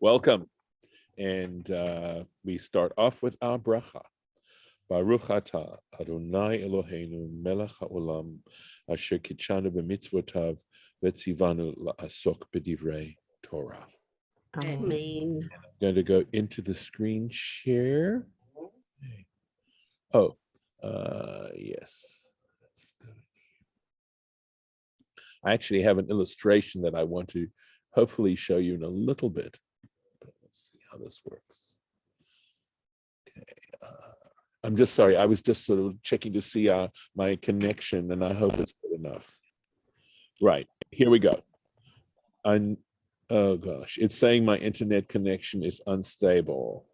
Welcome. And we start off with our bracha. Baruch atah Adonai Eloheinu melech haolam asher kitshanu b'mitzvotav v'tzivanu la'asok b'divrei Torah. Amen. I'm going to go into the screen share. Oh, yes. That's good. I actually have an illustration that I want to hopefully show you in a little bit. But let's see how this works. Okay. I'm just sorry. I was just sort of checking to see my connection, and I hope it's good enough. Right. Here we go. Oh gosh, it's saying my internet connection is unstable.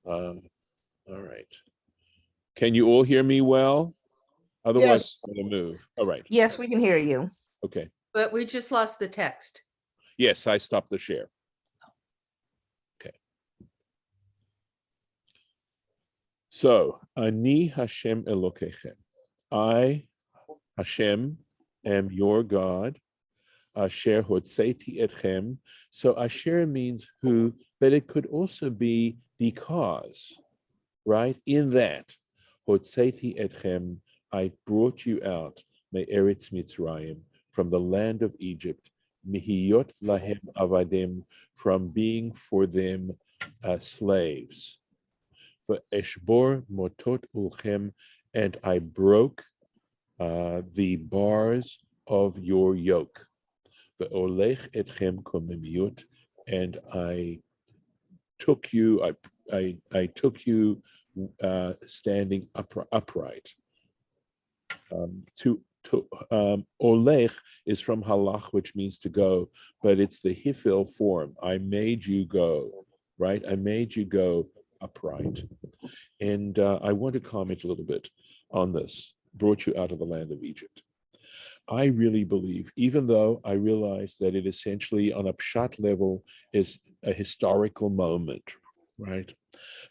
All right. Can you all hear me well? Otherwise, Yes. I'm going to move. All right. Yes, we can hear you. Okay. But we just lost the text. Yes, I stopped the share. Okay. So, Ani Hashem Elokechem. I, Hashem, am your God. Asher hotzeti etchem. So Asher means who, but it could also be because, right? In that, hotzeti etchem, I brought you out, me'eretz Mitzrayim, from the land of Egypt, mihiyot lahem avadim, from being for them slaves. For eshbor motot ulchem, and I broke the bars of your yoke. Ve'olech etchem komemiut, and I took you. I took you standing upright. Olech is from halach, which means to go, but it's the hifil form. I made you go, right? I made you go upright. And I want to comment a little bit on this. Brought you out of the land of Egypt. I really believe, even though I realize that it essentially on a pshat level is a historical moment, right?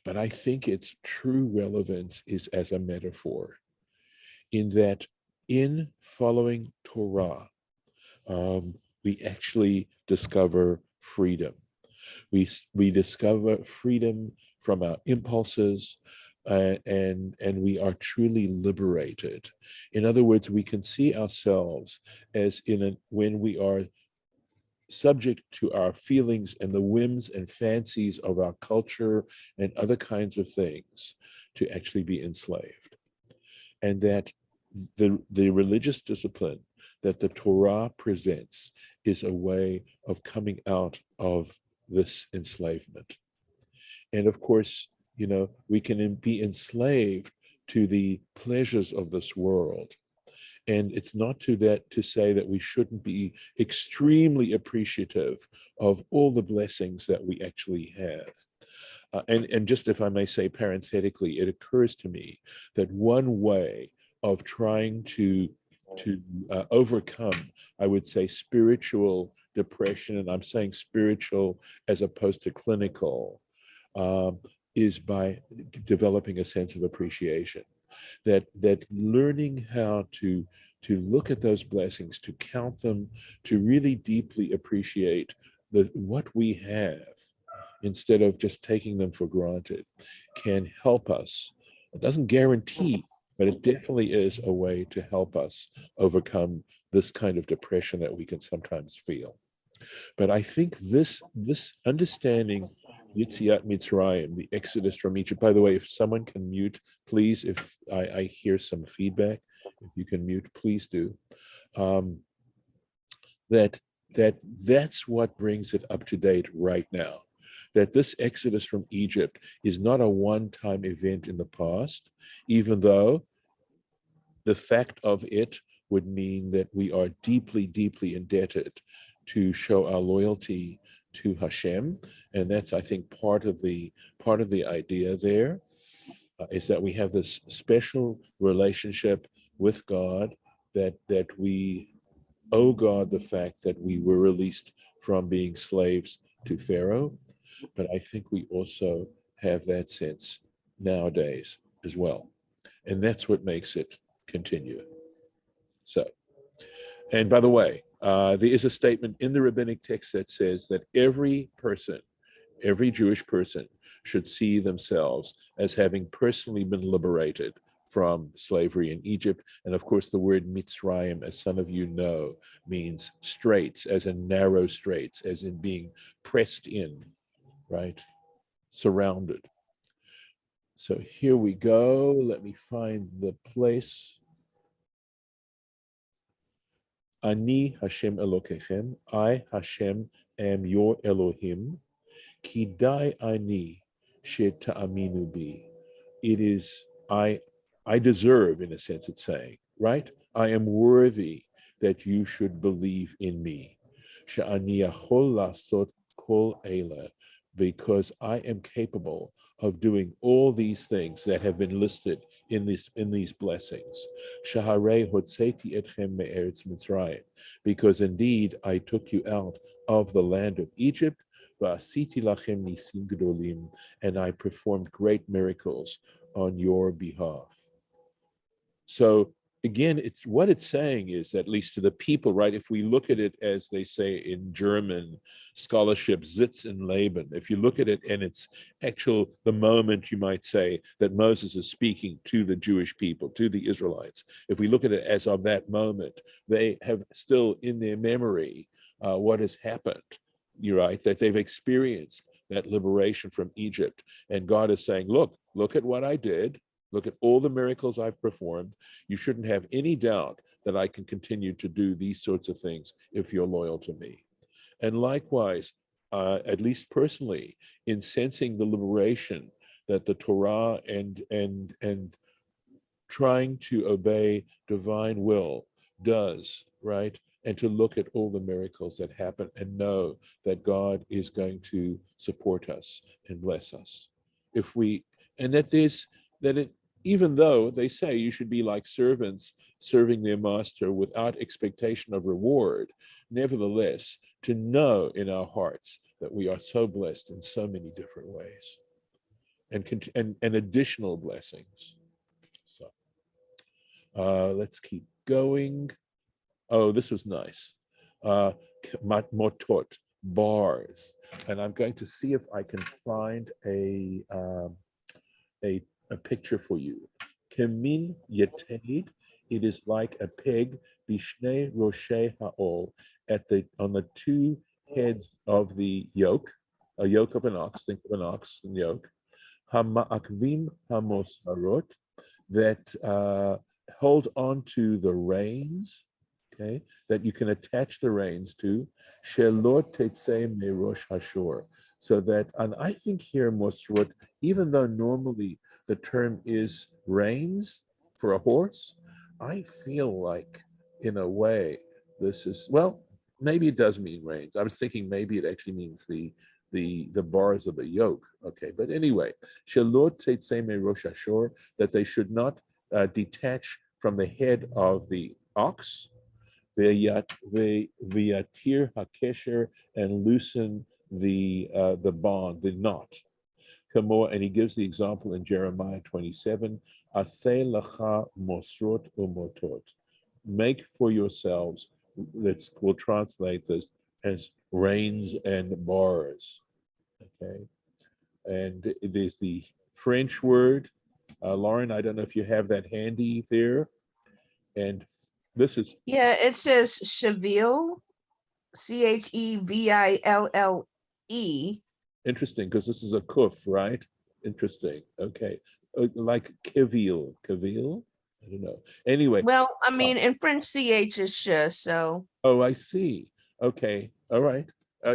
But I think its true relevance is as a metaphor, in that in following Torah, we actually discover freedom. We discover freedom from our impulses, and we are truly liberated. In other words, we can see ourselves as when we are subject to our feelings and the whims and fancies of our culture and other kinds of things, to actually be enslaved. And that the religious discipline that the Torah presents is a way of coming out of this enslavement. And of course, we can be enslaved to the pleasures of this world. And it's not to say that we shouldn't be extremely appreciative of all the blessings that we actually have. And just if I may say parenthetically, it occurs to me that one way of trying to overcome, I would say, spiritual depression, and I'm saying spiritual as opposed to clinical, is by developing a sense of appreciation. That learning how to look at those blessings, to count them, to really deeply appreciate what we have, instead of just taking them for granted, can help us. It doesn't guarantee, but it definitely is a way to help us overcome this kind of depression that we can sometimes feel. But I think this understanding Yitziat Mitzrayim, the Exodus from Egypt. By the way, if someone can mute, please, if I hear some feedback, if you can mute, please do. That's what brings it up to date right now. That this Exodus from Egypt is not a one-time event in the past, even though the fact of it would mean that we are deeply, deeply indebted to show our loyalty to Hashem, and that's, I think, part of the idea there, is that we have this special relationship with God, that we owe God the fact that we were released from being slaves to Pharaoh, but I think we also have that sense nowadays as well, and that's what makes it continue. So, and by the way, There is a statement in the rabbinic text that says that every person, every Jewish person, should see themselves as having personally been liberated from slavery in Egypt. And of course, the word Mitzrayim, as some of you know, means straits, as in narrow straits, as in being pressed in, right? Surrounded. So here we go. Let me find the place. Ani Hashem Elokechem, I Hashem am your Elohim. Kidai ani sheta'aminu bi. It is I deserve, in a sense, it's saying, right? I am worthy that you should believe in me. She'ani yachol lasot kol eila, because I am capable of doing all these things that have been listed in these blessings. Shaharei hotzeti etchem me'eretz Mitzrayim, because indeed I took you out of the land of Egypt, va'asiti lachem nisim gedolim, and I performed great miracles on your behalf. So again, it's what it's saying is, at least to the people, right? If we look at it as they say in German scholarship, Sitz and Leben, if you look at it and it's actual, the moment you might say that Moses is speaking to the Jewish people, to the Israelites, if we look at it as of that moment, they have still in their memory what has happened, you're right, that they've experienced that liberation from Egypt. And God is saying, look at what I did. Look at all the miracles I've performed. You shouldn't have any doubt that I can continue to do these sorts of things if you're loyal to me. And likewise, at least personally, in sensing the liberation that the Torah and trying to obey divine will does, right? And to look at all the miracles that happen and know that God is going to support us and bless us. If we, and that there's, that it, even though they say you should be like servants serving their master without expectation of reward, nevertheless, to know in our hearts that we are so blessed in so many different ways and additional blessings. So let's keep going. Oh, this was nice. Motot, bars. And I'm going to see if I can find a picture for you. Kemin yeted, it is like a peg, bishne roshei haol, on the two heads of the yoke, a yoke of an ox, think of an ox and yoke, hama'akvim hamosarot, that hold on to the reins, okay, that you can attach the reins to, shelot tetzei merosh hashor, so that, and I think here mosrot, even though normally the term is reins for a horse, I feel like in a way this is, well, maybe it does mean reins. I was thinking maybe it actually means the bars of the yoke. Okay, but anyway, shelot tetzei merosh hashor, that they should not detach from the head of the ox, v'yatir hakesher, and loosen the bond, the knot. And he gives the example in Jeremiah 27, aseh lacha mosrot umotot, make for yourselves, we'll translate this as reins and bars, okay? And there's the French word, Lauren, I don't know if you have that handy there, and this is, yeah, it says Cheville, Cheville. interesting, because this is a kuf, right? Interesting. Okay. Like kevil. Kevil? I don't know. Anyway. Well, I mean, in French, CH is sh, so. Oh, I see. Okay. All right.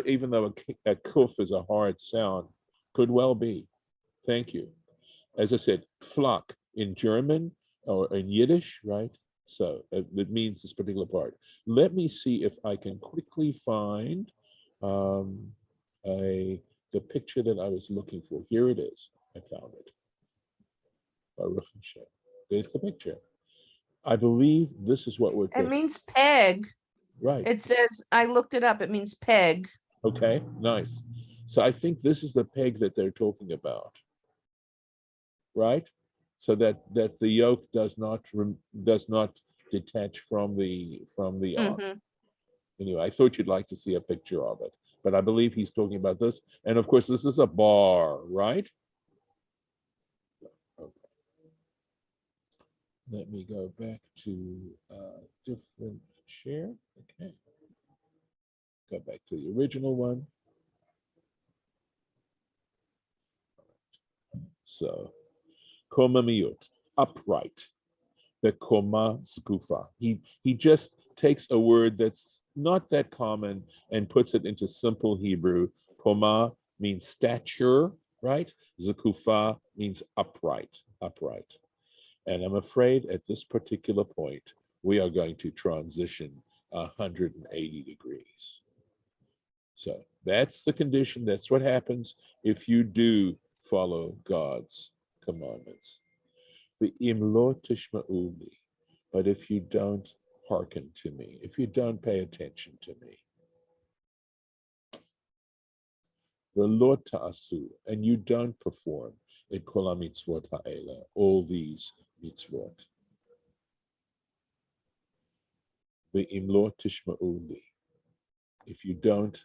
Even though a kuf is a hard sound, could well be. Thank you. As I said, flock in German or in Yiddish, right? So it means this particular part. Let me see if I can quickly find the picture that I was looking for. Here it is. I found it. Baruch Hashem. There's the picture. I believe this is what we're It talking. means peg. Right. It says, I looked it up, it means peg. Okay, nice. So I think this is the peg that they're talking about. Right? So that the yoke does not detach from the ox. Anyway, I thought you'd like to see a picture of it, but I believe he's talking about this. And of course, this is a bar, right? Okay. Let me go back to a different share. Okay. Go back to the original one. So, koma miyut, upright. The koma skufa. He just takes a word that's not that common and puts it into simple Hebrew. Koma means stature, right? Zekufa means upright, upright. And I'm afraid at this particular point, we are going to transition 180 degrees. So that's the condition. That's what happens if you do follow God's commandments. The imlo tishma'uli, but if you don't hearken to me, if you don't pay attention to me, the lo ta'asu, and you don't perform it kol mitzvot ha'ela, all these mitzvot. The imlo tishma'uli, if you don't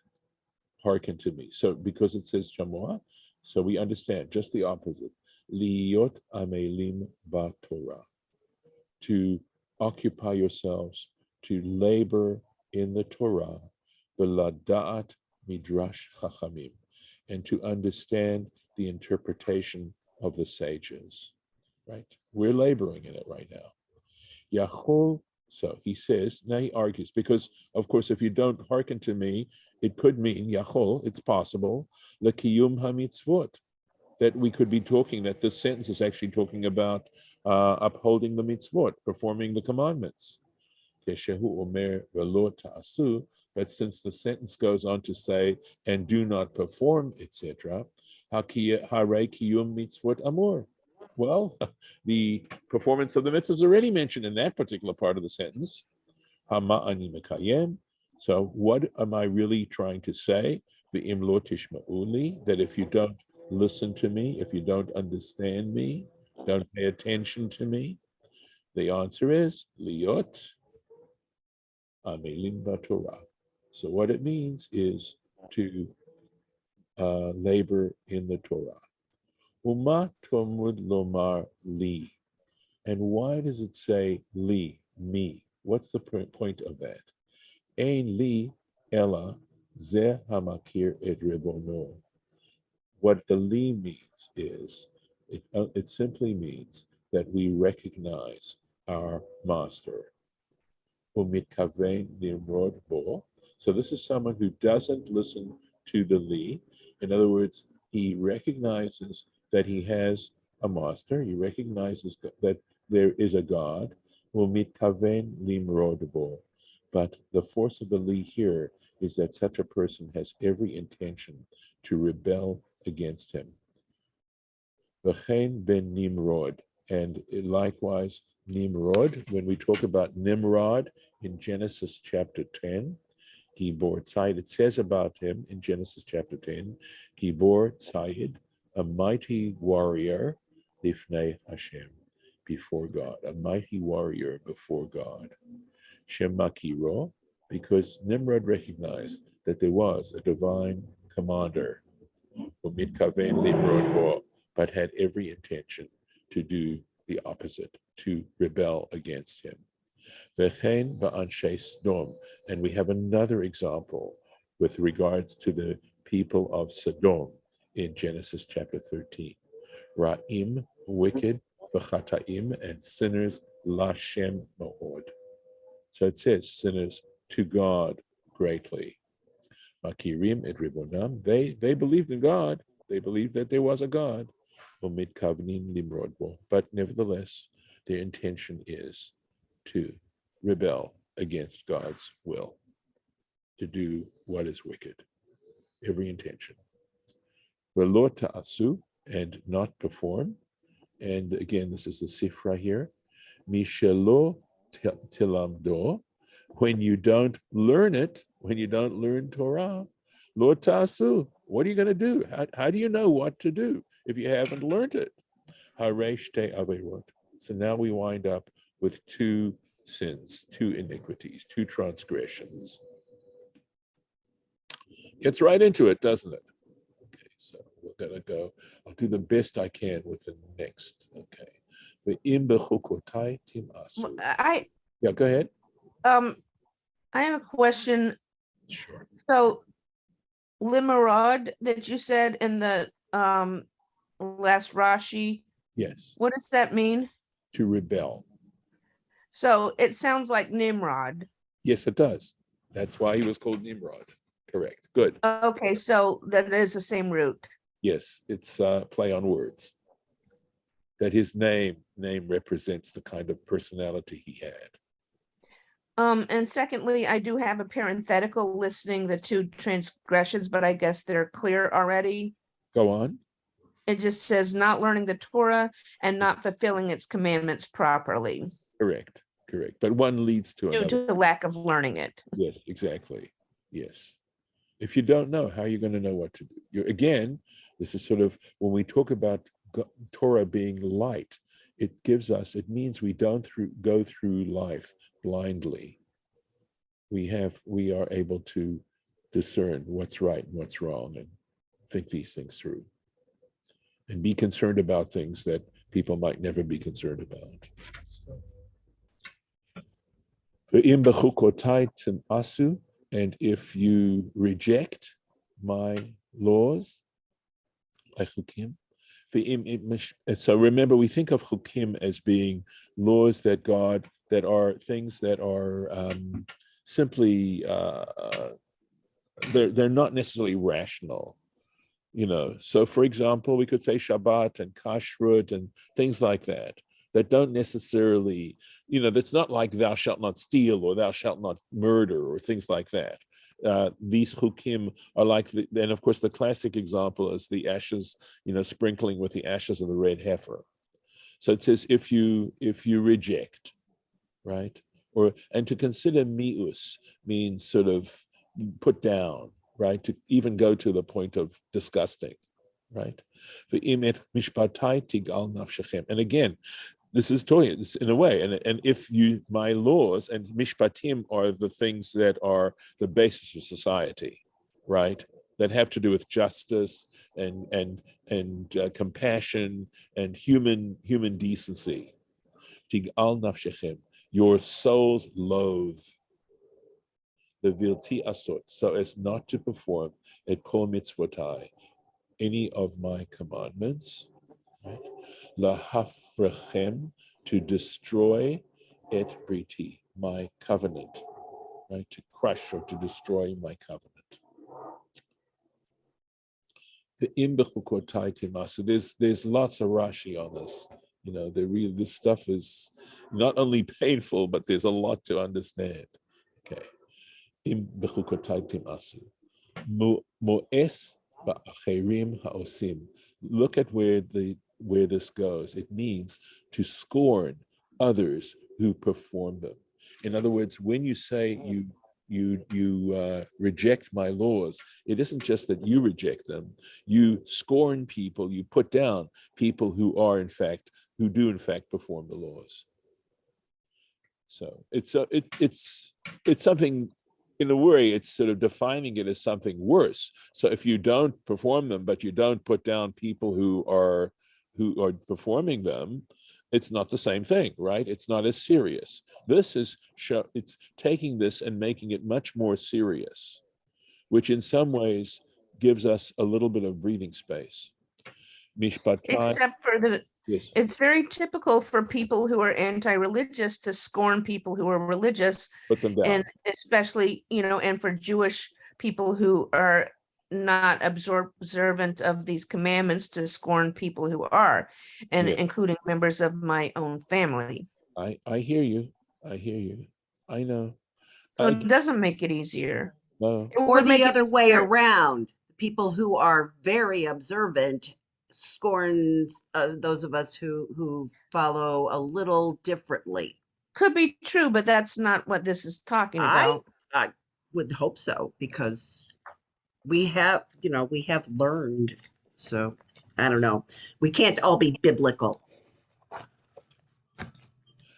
hearken to me. So because it says shamoah, so we understand just the opposite. Liyot amelim ba Torah, to occupy yourselves, to labor in the Torah, v'lada'at midrash chachamim, and to understand the interpretation of the sages. Right? We're laboring in it right now. Yachol, so he says, now he argues, because of course, if you don't hearken to me, it could mean Yachol, it's possible, lekiyum hamitzvot, that we could be talking, that this sentence is actually talking about upholding the mitzvot, performing the commandments. Keshehu omer velo ta'asu, but since the sentence goes on to say, and do not perform, etc., hare kiyum mitzvot amor. Well, the performance of the mitzvah is already mentioned in that particular part of the sentence. Hama ani mekayem. So what am I really trying to say? The imlo tishma'uli, that if you don't listen to me, if you don't understand me, don't pay attention to me, the answer is liot amelim b'Torah. So what it means is to labor in the Torah. Uma tomud lomar li. And why does it say li, me? What's the point of that? Ein li ella ze hamakir et ribono. What the li means is, it simply means that we recognize our master. Umitkavein nimrod bo. So this is someone who doesn't listen to the li. In other words, he recognizes that he has a master. He recognizes that there is a God. Umitkavein nimrod bo. But the force of the li here is that such a person has every intention to rebel against him. V'chein ben Nimrod, and likewise Nimrod, when we talk about Nimrod in Genesis chapter 10, Gibor Tzayid, it says about him in Genesis chapter 10, Gibor Tzayid, a mighty warrior, Lifnei Hashem, before God, a mighty warrior before God. Shemakiro, because Nimrod recognized that there was a divine commander, Umitkaven Nimrod bo, but had every intention to do the opposite, to rebel against him. Vechen ba'anshe Sodom, and we have another example with regards to the people of Sodom in Genesis chapter 13. Ra'im, wicked, v'chataim, and sinners, lashem ma'od. So it says sinners to God greatly. Makirim et ribonam, they believed in God. They believed that there was a God. Omid kavnin limrodbo, but nevertheless, their intention is to rebel against God's will, to do what is wicked. Every intention. Velo ta'asu, and not perform. And again, this is the sifra here. Mishelo tilamdo, when you don't learn it, when you don't learn Torah, lo ta'asu, what are you going to do? How do you know what to do if you haven't learned it? Haresh te averot. So now we wind up with two sins, two iniquities, two transgressions. Gets right into it, doesn't it? Okay, so we're gonna go. I'll do the best I can with the next. Okay. The imbechukotai tim asu. Yeah, go ahead. I have a question. Sure. So limerod that you said in the last Rashi, Yes. what does that mean? To rebel. So it sounds like Nimrod. Yes, it does. That's why he was called Nimrod. Correct. Good. Okay, so that is the same root. Yes, it's play on words. That his name represents the kind of personality he had. And secondly, I do have a parenthetical listing the two transgressions, but I guess they're clear already. Go on. It just says not learning the Torah and not fulfilling its commandments properly Correct. Correct. But one leads to due another. to lack of learning it. Yes, exactly. Yes. If you don't know, how are you going to know what to do? Again, this is sort of when we talk about Torah being light, it means we don't go through life blindly. We are able to discern what's right and what's wrong and think these things through and be concerned about things that people might never be concerned about. So, and if you reject my laws, so remember, we think of chukim as being laws that are things that are simply, they're not necessarily rational. So for example, we could say Shabbat and Kashrut and things like that don't necessarily, that's not like thou shalt not steal or thou shalt not murder or things like that. These chukim are like, then of course the classic example is the ashes, sprinkling with the ashes of the red heifer. So it says if you reject, right? And to consider mi'us means sort of put down, right? To even go to the point of disgusting, right? And again, this is Torah in a way, and if my laws and mishpatim are the things that are the basis of society, right? That have to do with justice and compassion and human decency. Tigal nafshechem, your souls loathe the vilti asot, so as not to perform et kol mitzvotai, any of my commandments, right? Lahafrechem, to destroy et briti, my covenant, right? To crush or to destroy my covenant. The imbechukotai timasu. There's lots of Rashi on this. This stuff is not only painful, but there's a lot to understand. Okay. Imbechukotai timasu. Mo'es ba'acherim ha'osim. Look at where this goes. It means to scorn others who perform them. In other words, when you say you reject my laws, it isn't just that you reject them. You scorn people. You put down people who do in fact perform the laws. So it's something. In a way, it's sort of defining it as something worse. So if you don't perform them, but you don't put down people who are performing them, it's not the same thing, right? It's not as serious. It's taking this and making it much more serious, which in some ways gives us a little bit of breathing space. Except for the Yes. It's very typical for people who are anti-religious to scorn people who are religious, Put them down. and especially, and for Jewish people who are not observant of these commandments to scorn people who are, and Yeah. including members of my own family. I hear you. I know. So it doesn't make it easier. No. Or the other way around. People who are very observant scorn those of us who follow a little differently. Could be true, but that's not what this is talking about. I would hope so, because we have learned. So I don't know. We can't all be biblical.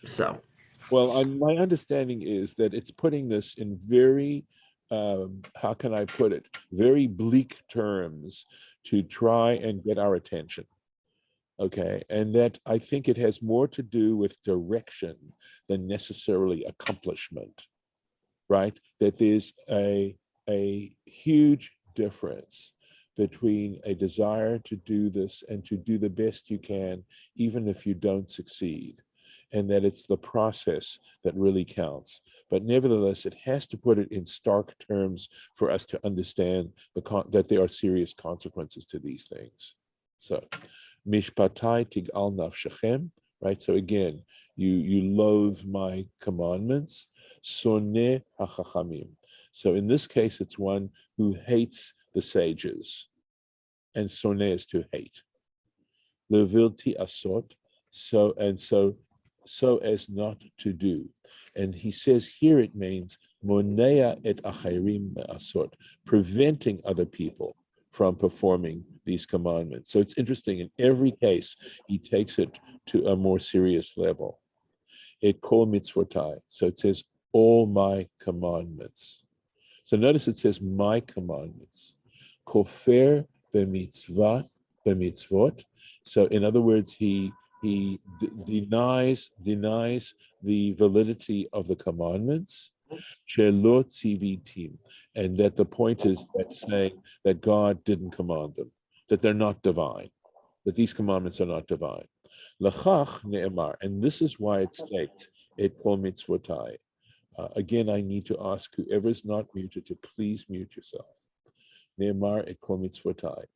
So. Well, my understanding is that it's putting this in very how can I put it, very bleak terms to try and get our attention. Okay, and that I think it has more to do with direction than necessarily accomplishment, right? That there's a huge difference between a desire to do this and to do the best you can, even if you don't succeed, and that it's the process that really counts. But nevertheless, it has to put it in stark terms for us to understand that there are serious consequences to these things. So, mishpatai tigal nafshechem, right? So again, you loathe my commandments. Soneh hachachamim. So in this case, it's one who hates the sages, and soneh is to hate. Levilti asot, so as not to do. And he says here it means monea et acherim asot, preventing other people from performing these commandments. So it's interesting, in every case, he takes it to a more serious level. It kol mitzvotai, so it says all my commandments. So notice it says my commandments. Kofer b'mitzvot. So in other words, he denies the validity of the commandments. Shelo tzivitim, and that the point is that saying that God didn't command them, that they're not divine, that these commandments are not divine. Lachach ne'emar, and this is why it states it kol mitzvotai. Again, I need to ask whoever's not muted to please mute yourself. Ne'emar et kol mitzvotai.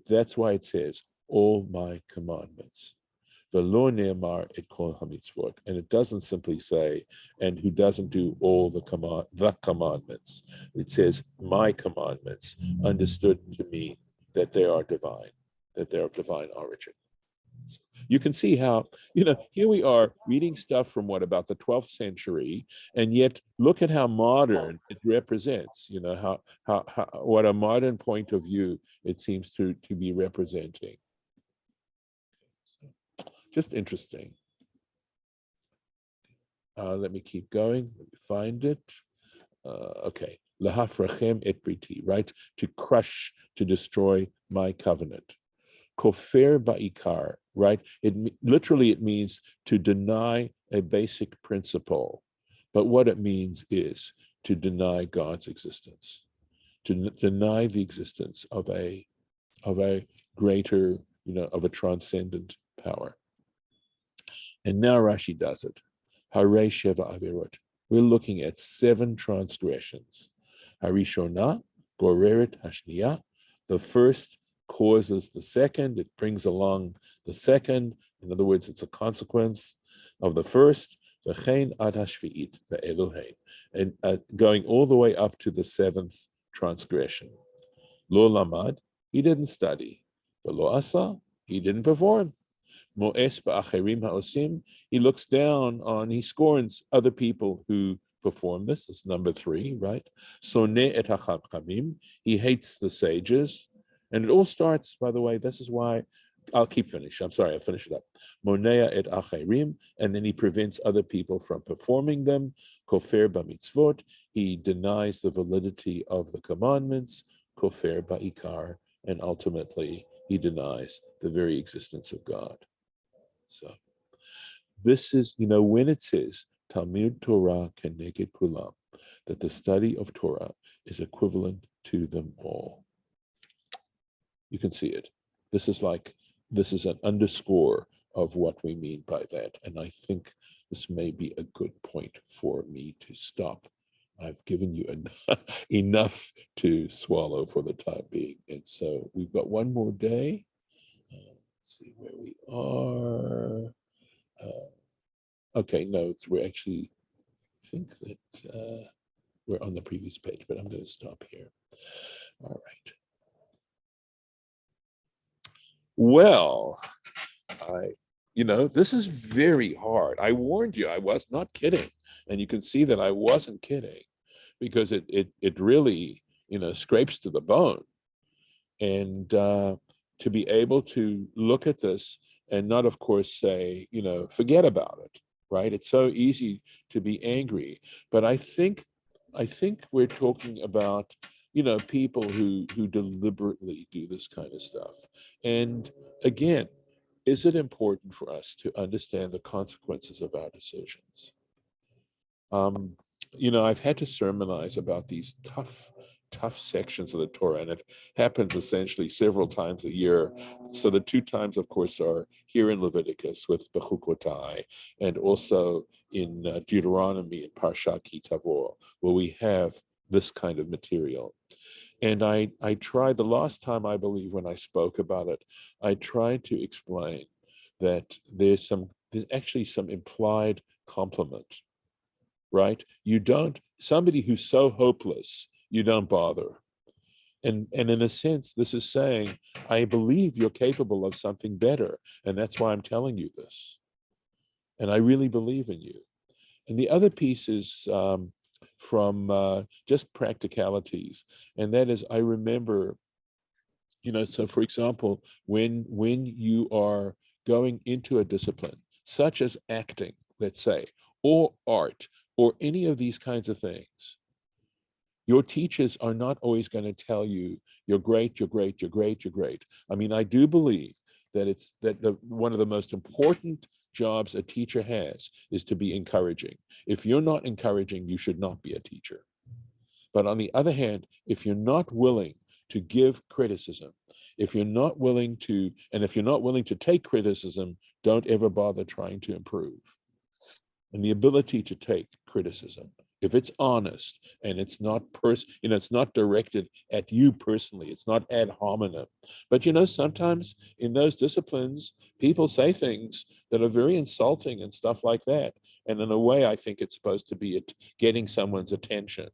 That's why it says all my commandments. V'lo ne'emar et kol hamitzvot, and it doesn't simply say and who doesn't do all the commandments. It says my commandments, understood to mean that they are divine, that they're of divine origin. You can see how, here we are reading stuff from about the 12th century, and yet look at how modern it represents, how what a modern point of view it seems to be representing. Just interesting. Let me keep going. Let me find it. Okay. Lahafrachem et briti, right? To crush, to destroy my covenant. Kofer ba'ikar, right? It means to deny a basic principle, but what it means is to deny God's existence, to deny the existence of a greater, of a transcendent power. And now Rashi does it. Harei sheva averot. We're looking at 7 transgressions. Harishona goreret hashniya. The first causes the second, it brings along the second. In other words, it's a consequence of the first. V'chein ad hashvi'it ve'eluhein, and going all the way up to the 7th transgression. Lo lamad, he didn't study. V'lo asa, he didn't perform. Mo'es ba'acherim ha'osim, he looks down on, he scorns other people who perform this. It's number 3, right? Soneh et hachachamim, he hates the sages. And it all starts, by the way, this is why, I'll finish it up. Monea et acherim, and then he prevents other people from performing them. Kofer b'mitzvot, he denies the validity of the commandments. Kofer ba'ikar, and ultimately he denies the very existence of God. So this is, when it says Talmud Torah keneged kulam, that the study of Torah is equivalent to them all. You can see it. This is an underscore of what we mean by that. And I think this may be a good point for me to stop. I've given you enough to swallow for the time being. And so we've got one more day. Let's see where we are. Okay, no, we're actually, I think that we're on the previous page, but I'm going to stop here. All right. Well, this is very hard. I warned you, I was not kidding. And you can see that I wasn't kidding, because it really, scrapes to the bone. And to be able to look at this and not, of course, say, forget about it, right? It's so easy to be angry. But I think I think we're talking about, people who deliberately do this kind of stuff. And again, is it important for us to understand the consequences of our decisions? Um, I've had to sermonize about these tough sections of the Torah, and it happens essentially several times a year. So the two times, of course, are here in Leviticus with Bechukotai, and also in Deuteronomy and Parsha Ki Tavor, where we have this kind of material. And I tried the last time, I believe, when I spoke about it, I tried to explain that there's actually some implied compliment, right? Somebody who's so hopeless, you don't bother. And in a sense, this is saying, I believe you're capable of something better. And that's why I'm telling you this. And I really believe in you. And the other piece is from just practicalities. And that is, I remember, so for example, when you are going into a discipline, such as acting, let's say, or art, or any of these kinds of things, your teachers are not always going to tell you, you're great, you're great, you're great, you're great. I mean, I do believe that one of the most important jobs a teacher has is to be encouraging. If you're not encouraging, you should not be a teacher. But on the other hand, if you're not willing to give criticism, if you're not willing to take criticism, don't ever bother trying to improve. And the ability to take criticism, if it's honest and it's not it's not directed at you personally, it's not ad hominem. But sometimes in those disciplines, people say things that are very insulting and stuff like that. And in a way, I think it's supposed to be getting someone's attention.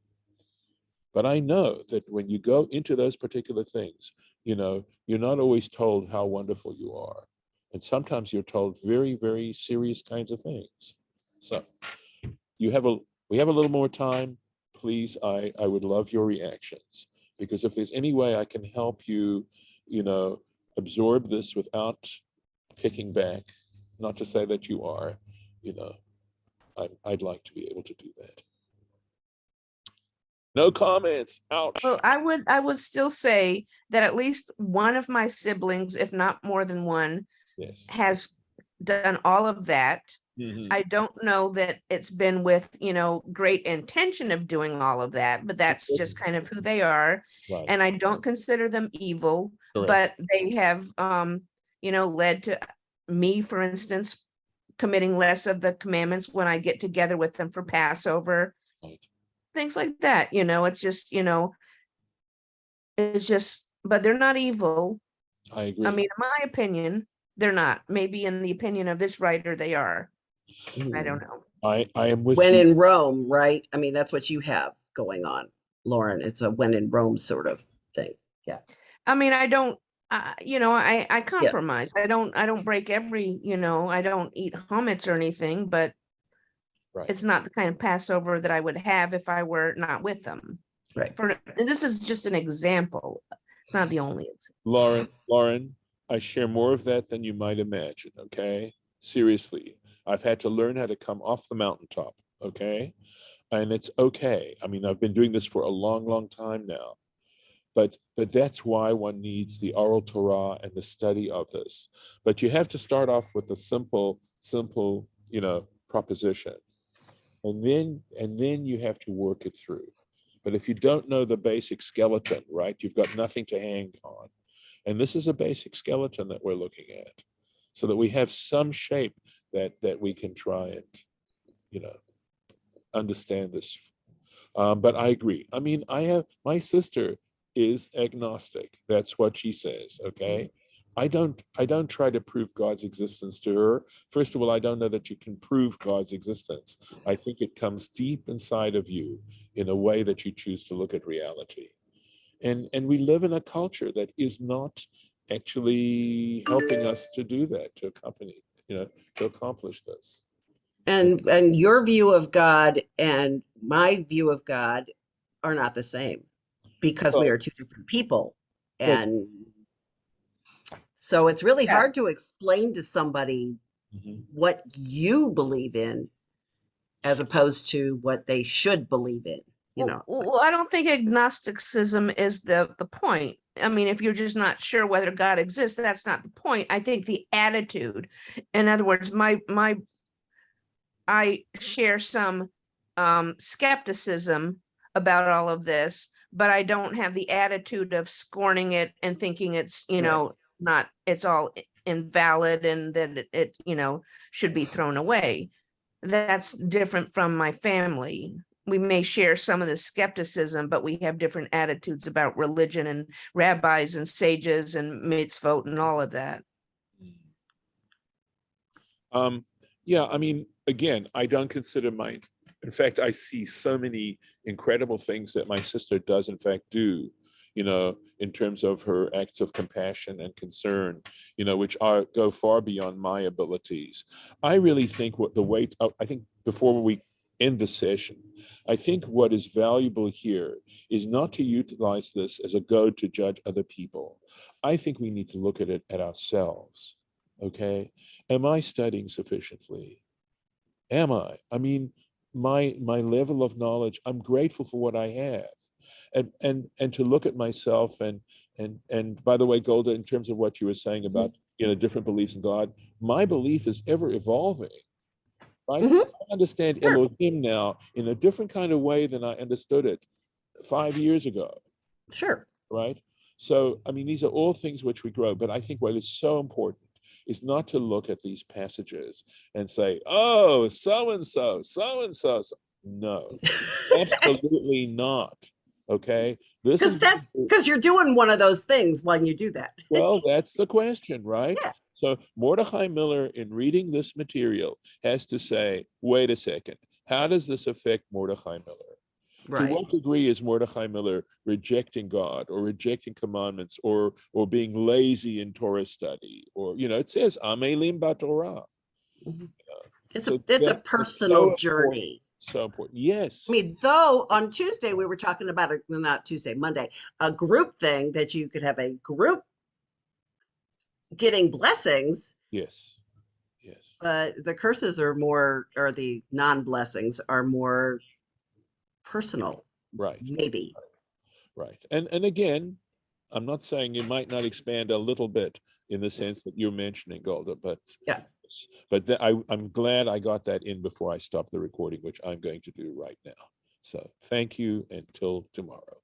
But I know that when you go into those particular things, you're not always told how wonderful you are. And sometimes you're told very, very serious kinds of things. So we have a little more time. Please, I would love your reactions, because if there's any way I can help you, absorb this without kicking back, not to say that you are, I'd like to be able to do that. No comments. Ouch. Well, I would still say that at least one of my siblings, if not more than one, Yes. has done all of that. Mm-hmm. I don't know that it's been with, great intention of doing all of that, but that's just kind of who they are. Right. And I don't consider them evil, Correct. but they have, led to me, for instance, committing less of the commandments when I get together with them for Passover. Right. Things like that, it's just, but they're not evil. I agree. I mean, in my opinion, they're not. Maybe in the opinion of this writer, they are. I don't know. I am with When you. in Rome, right? I mean, that's what you have going on, Lauren. It's a when in Rome sort of thing. Yeah. I mean, I don't, I compromise. I don't break every, I don't eat hummus or anything, but Right. it's not the kind of Passover that I would have if I were not with them. Right. And this is just an example. It's not the only Lauren, I share more of that than you might imagine. Okay. Seriously, I've had to learn how to come off the mountaintop. Okay. And it's okay. I mean, I've been doing this for a long, long time now. But that's why one needs the oral Torah and the study of this. But you have to start off with a simple, proposition. And then you have to work it through. But if you don't know the basic skeleton, right, you've got nothing to hang on. And this is a basic skeleton that we're looking at, so that we have some shape that we can try and, understand this. But I agree. I mean, my sister is agnostic. That's what she says. Okay. I don't try to prove God's existence to her. First of all, I don't know that you can prove God's existence. I think it comes deep inside of you in a way that you choose to look at reality. And we live in a culture that is not actually helping us to do that, to accomplish this. And your view of God and my view of God are not the same, because we are two different people. And so it's really hard to explain to somebody what you believe in as opposed to what they should believe in. you know. It's like, Well, I don't think agnosticism is the point. I mean, if you're just not sure whether God exists, that's not the point. I think the attitude, in other words, I share some skepticism about all of this, but I don't have the attitude of scorning it and thinking it's, you Right. know, not, it's all invalid and that it, you know, should be thrown away. That's different from my family. We may share some of the skepticism, but we have different attitudes about religion and rabbis and sages and mitzvot and all of that. Yeah, I mean, again, I don't consider in fact, I see so many incredible things that my sister does, in fact, do, you know, in terms of her acts of compassion and concern, you know, which go far beyond my abilities. I really think I think before we end the session, I think what is valuable here is not to utilize this as a goad to judge other people. I think we need to look at it at ourselves. Okay, am I studying sufficiently? Am I? I mean, my level of knowledge, I'm grateful for what I have. And to look at myself and by the way, Golda, in terms of what you were saying about, you know, different beliefs in God, my belief is ever evolving. Right? Mhm. I understand Sure. Elohim now in a different kind of way than I understood it 5 years ago. Sure. Right? So, I mean, these are all things which we grow, but I think what is so important is not to look at these passages and say, oh, so-and-so, so-and-so. No, absolutely not. Okay? This is, Because you're doing one of those things when you do that. well, that's the question, right? Yeah. So Mordechai Miller, in reading this material, has to say, wait a second, how does this affect Mordechai Miller? To Right. what degree is Mordechai Miller rejecting God or rejecting commandments or being lazy in Torah study? Or, you know, it says, Amelim Torah. Mhm. It's So a that's personal so journey. so important. Yes. I mean, though on Tuesday we were talking about not Tuesday, Monday, a group thing that you could have a group getting blessings, Yes. Yes. but the curses are more, or the non-blessings are more personal, Right. maybe. Right. And again, I'm not saying you might not expand a little bit in the sense that you're mentioning, Golda, Yeah. I'm glad I got that in before I stop the recording, which I'm going to do right now. So thank you until tomorrow.